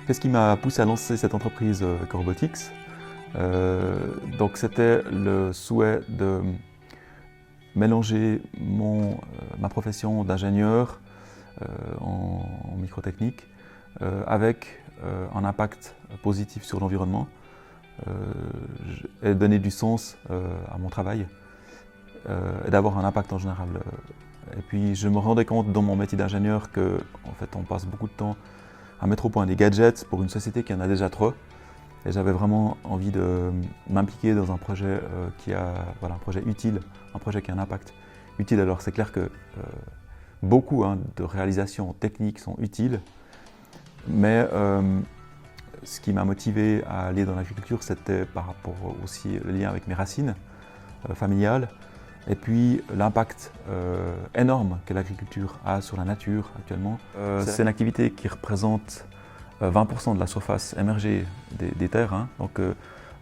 Qu'est-ce qui m'a poussé à lancer cette entreprise Corobotics? Donc c'était le souhait de mélanger ma profession d'ingénieur en microtechnique avec un impact positif sur l'environnement et donner du sens à mon travail et d'avoir un impact en général. Et puis je me rendais compte dans mon métier d'ingénieur qu'en fait on passe beaucoup de temps à mettre au point des gadgets pour une société qui en a déjà trop. Et j'avais vraiment envie de m'impliquer dans un projet un projet utile, un projet qui a un impact utile. Alors c'est clair que beaucoup de réalisations techniques sont utiles, mais ce qui m'a motivé à aller dans l'agriculture, c'était par rapport aussi le lien avec mes racines familiales, et puis l'impact énorme que l'agriculture a sur la nature actuellement. C'est une activité qui représente 20% de la surface émergée des terres. Donc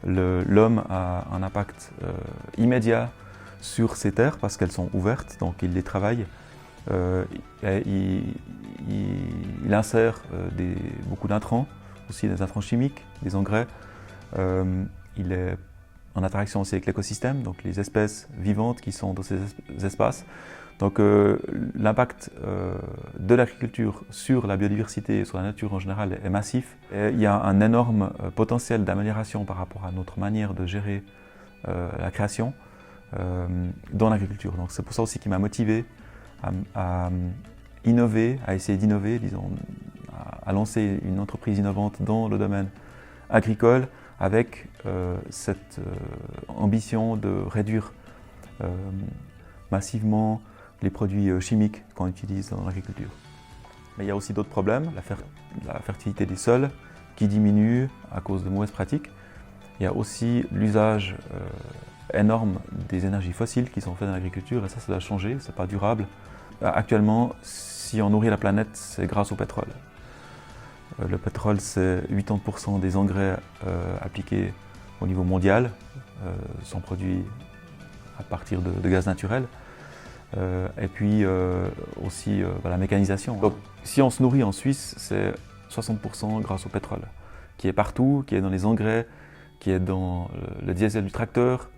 l'homme a un impact immédiat sur ces terres parce qu'elles sont ouvertes, donc il les travaille. Il insère beaucoup d'intrants, aussi des intrants chimiques, des engrais. Il est en interaction aussi avec l'écosystème, donc les espèces vivantes qui sont dans ces espaces. Donc l'impact de l'agriculture sur la biodiversité et sur la nature en général est massif. Et il y a un énorme potentiel d'amélioration par rapport à notre manière de gérer la création dans l'agriculture. Donc c'est pour ça aussi qui m'a motivé à innover, à essayer d'innover, disons, à lancer une entreprise innovante dans le domaine agricole avec cette ambition de réduire massivement les produits chimiques qu'on utilise dans l'agriculture. Mais il y a aussi d'autres problèmes, la fertilité des sols qui diminue à cause de mauvaises pratiques. Il y a aussi l'usage énorme des énergies fossiles qui sont faites dans l'agriculture, et ça doit changer, c'est pas durable. Actuellement, si on nourrit la planète, c'est grâce au pétrole. Le pétrole, c'est 80% des engrais appliqués au niveau mondial, sont produits à partir de gaz naturel. Et puis aussi la mécanisation. Donc, si on se nourrit en Suisse, c'est 60% grâce au pétrole, qui est partout, qui est dans les engrais, qui est dans le diesel du tracteur,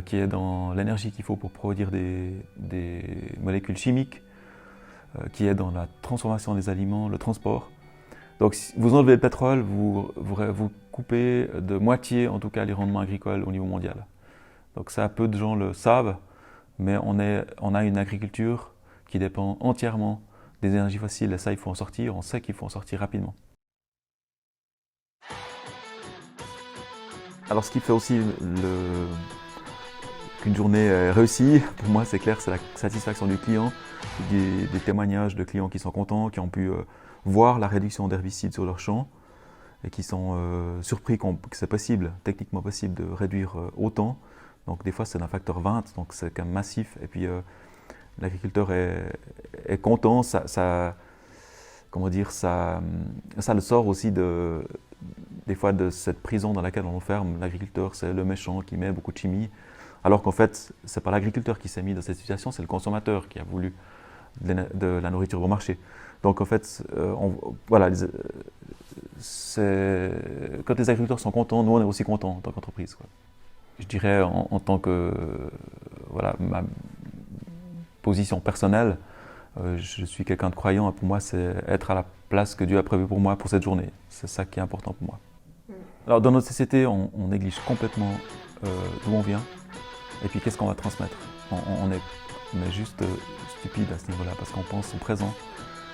qui est dans l'énergie qu'il faut pour produire des molécules chimiques, qui est dans la transformation des aliments, le transport. Donc si vous enlevez le pétrole, vous coupez de moitié en tout cas les rendements agricoles au niveau mondial. Donc ça, peu de gens le savent, mais on a une agriculture qui dépend entièrement des énergies fossiles, et ça il faut en sortir, on sait qu'il faut en sortir rapidement. Alors ce qui fait aussi qu'une journée est réussie, pour moi c'est clair, c'est la satisfaction du client, des témoignages de clients qui sont contents, qui ont pu voir la réduction d'herbicides sur leur champ et qui sont surpris que c'est possible, techniquement possible de réduire autant. Donc des fois c'est d'un facteur 20, donc c'est quand même massif. Et puis l'agriculteur est content, comment dire, ça le sort aussi des fois de cette prison dans laquelle on l'enferme. L'agriculteur, c'est le méchant qui met beaucoup de chimie, alors qu'en fait c'est pas l'agriculteur qui s'est mis dans cette situation, c'est le consommateur qui a voulu de la nourriture bon marché. Donc en fait, quand les agriculteurs sont contents, nous on est aussi contents en tant qu'entreprise. Je dirais en tant que ma position personnelle, je suis quelqu'un de croyant, et pour moi c'est être à la place que Dieu a prévue pour moi pour cette journée. C'est ça qui est important pour moi. Alors dans notre société, on néglige complètement d'où on vient et puis qu'est-ce qu'on va transmettre. On est juste stupide à ce niveau-là parce qu'on pense au présent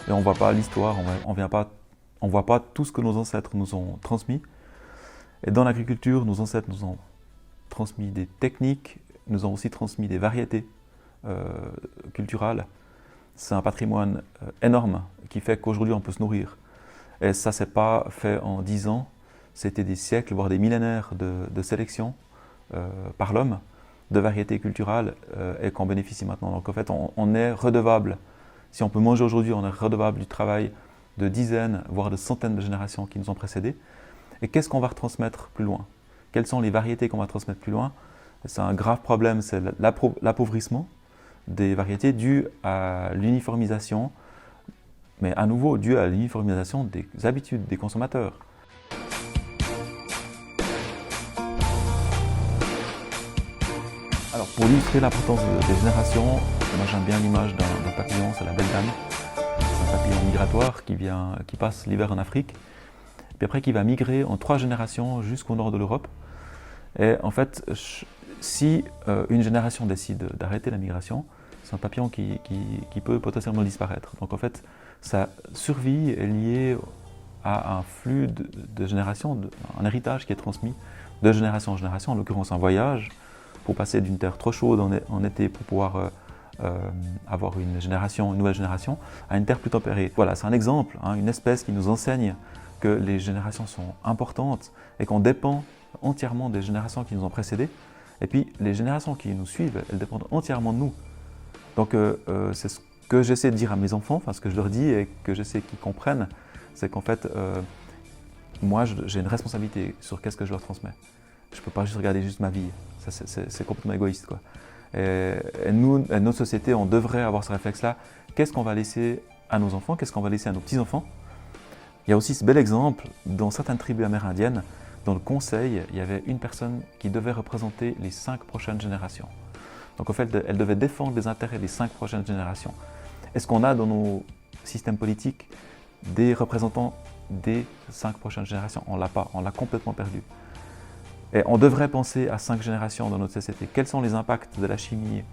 et on ne voit pas l'histoire, on ne voit pas tout ce que nos ancêtres nous ont transmis. Et dans l'agriculture, nos ancêtres nous ont transmis des techniques, nous ont aussi transmis des variétés culturelles. C'est un patrimoine énorme qui fait qu'aujourd'hui on peut se nourrir. Et ça, c'est pas fait en 10 ans, c'était des siècles, voire des millénaires de sélection par l'homme, de variétés culturelles et qu'on bénéficie maintenant. Donc en fait, on est redevable. Si on peut manger aujourd'hui, on est redevable du travail de dizaines, voire de centaines de générations qui nous ont précédés. Et qu'est-ce qu'on va retransmettre plus loin? Quelles sont les variétés qu'on va transmettre plus loin? C'est un grave problème, c'est l'appauvrissement des variétés dû à l'uniformisation mais à nouveau dû à l'uniformisation des habitudes des consommateurs. Alors pour illustrer l'importance des générations, moi j'aime bien l'image d'un papillon, c'est la belle dame. C'est un papillon migratoire qui passe l'hiver en Afrique, puis après qui va migrer en 3 générations jusqu'au nord de l'Europe. Et en fait, si une génération décide d'arrêter la migration, c'est un papillon qui peut potentiellement disparaître. Donc en fait, sa survie est liée à un flux de générations, un héritage qui est transmis de génération en génération, en l'occurrence un voyage, pour passer d'une terre trop chaude en été pour pouvoir avoir une nouvelle génération, à une terre plus tempérée. Voilà, c'est un exemple, hein, une espèce qui nous enseigne que les générations sont importantes et qu'on dépend entièrement des générations qui nous ont précédés. Et puis les générations qui nous suivent, elles dépendent entièrement de nous. Donc c'est ce que j'essaie de dire à mes enfants, enfin ce que je leur dis et que j'essaie qu'ils comprennent, c'est qu'en fait, moi j'ai une responsabilité sur qu'est-ce que je leur transmets. Je ne peux pas juste regarder juste ma vie, c'est complètement égoïste, quoi. Et nous, notre société, on devrait avoir ce réflexe-là. Qu'est-ce qu'on va laisser à nos enfants? Qu'est-ce qu'on va laisser à nos petits-enfants? Il y a aussi ce bel exemple dans certaines tribus amérindiennes. Dans le conseil, il y avait une personne qui devait représenter les 5 prochaines générations. Donc en fait, elle devait défendre les intérêts des 5 prochaines générations. Est-ce qu'on a dans nos systèmes politiques des représentants des 5 prochaines générations? On ne l'a pas, on l'a complètement perdu. Et on devrait penser à 5 générations dans notre société. Quels sont les impacts de la chimie,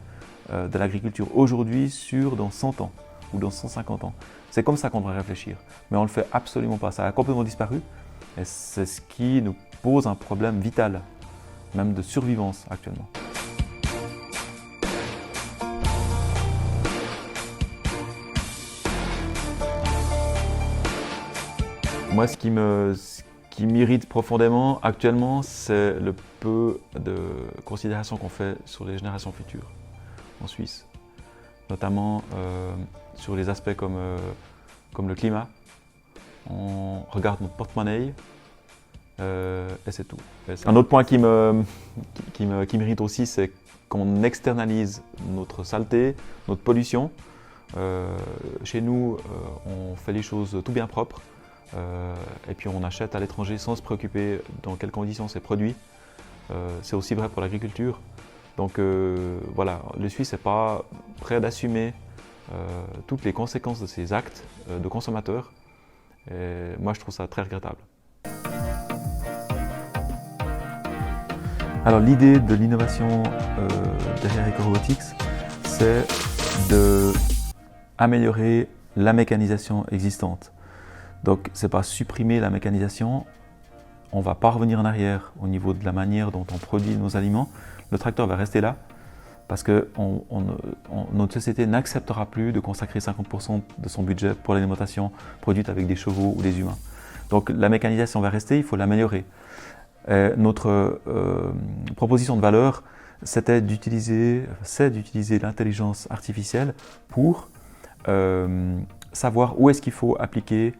de l'agriculture aujourd'hui dans 100 ans ou dans 150 ans? C'est comme ça qu'on devrait réfléchir. Mais on ne le fait absolument pas. Ça a complètement disparu. Et c'est ce qui nous pose un problème vital, même de survivance actuellement. Moi, ce qui m'irrite profondément actuellement, c'est le peu de considération qu'on fait sur les générations futures en Suisse, notamment sur les aspects comme le climat. On regarde notre porte-monnaie et c'est tout. Un autre point qui m'irrite aussi, c'est qu'on externalise notre saleté, notre pollution. Chez nous, on fait les choses tout bien propres. Et puis on achète à l'étranger sans se préoccuper dans quelles conditions c'est produit. C'est aussi vrai pour l'agriculture. Donc voilà, le Suisse n'est pas prêt d'assumer toutes les conséquences de ces actes de consommateurs. Et moi je trouve ça très regrettable. Alors l'idée de l'innovation derrière EcoRobotics, c'est d'améliorer la mécanisation existante. Donc, ce n'est pas supprimer la mécanisation, on ne va pas revenir en arrière au niveau de la manière dont on produit nos aliments. Le tracteur va rester là parce que notre société n'acceptera plus de consacrer 50% de son budget pour l'alimentation produite avec des chevaux ou des humains. Donc, la mécanisation va rester, il faut l'améliorer. Notre proposition de valeur, c'est d'utiliser l'intelligence artificielle pour savoir où est-ce qu'il faut appliquer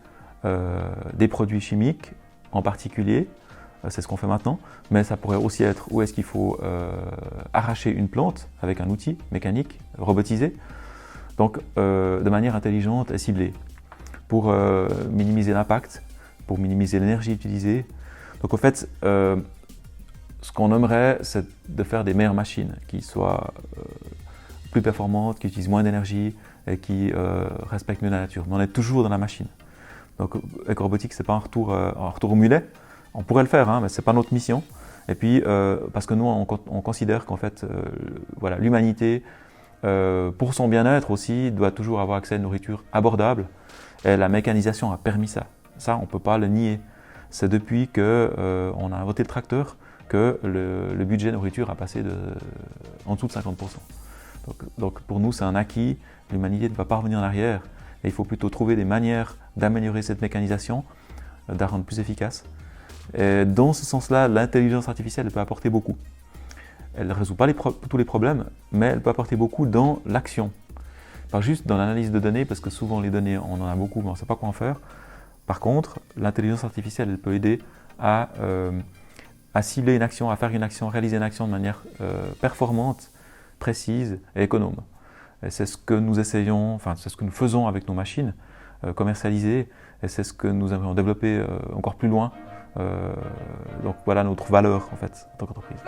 des produits chimiques en particulier, c'est ce qu'on fait maintenant, mais ça pourrait aussi être où est-ce qu'il faut arracher une plante avec un outil mécanique, robotisé, donc de manière intelligente et ciblée, pour minimiser l'impact, pour minimiser l'énergie utilisée. Donc en fait, ce qu'on aimerait, c'est de faire des meilleures machines qui soient plus performantes, qui utilisent moins d'énergie et qui respectent mieux la nature. Mais on est toujours dans la machine. Donc EcoRobotics, ce n'est pas un retour au mulet. On pourrait le faire, hein, mais ce n'est pas notre mission. Et puis, parce que nous, on considère qu'en fait, voilà, l'humanité, pour son bien-être aussi, doit toujours avoir accès à une nourriture abordable. Et la mécanisation a permis ça. Ça, on ne peut pas le nier. C'est depuis qu'on a inventé le tracteur que le budget nourriture a passé en dessous de 50%. Donc pour nous, c'est un acquis. L'humanité ne va pas revenir en arrière. Et il faut plutôt trouver des manières d'améliorer cette mécanisation, de la rendre plus efficace. Et dans ce sens-là, l'intelligence artificielle elle peut apporter beaucoup. Elle ne résout pas tous les problèmes, mais elle peut apporter beaucoup dans l'action. Pas juste dans l'analyse de données, parce que souvent les données, on en a beaucoup, mais on ne sait pas quoi en faire. Par contre, l'intelligence artificielle elle peut aider à cibler une action, à faire une action, réaliser une action de manière performante, précise et économe. Et c'est ce que nous essayons, enfin c'est ce que nous faisons avec nos machines. commercialiser, et c'est ce que nous aimerions développer encore plus loin. Donc voilà notre valeur en fait en tant qu'entreprise.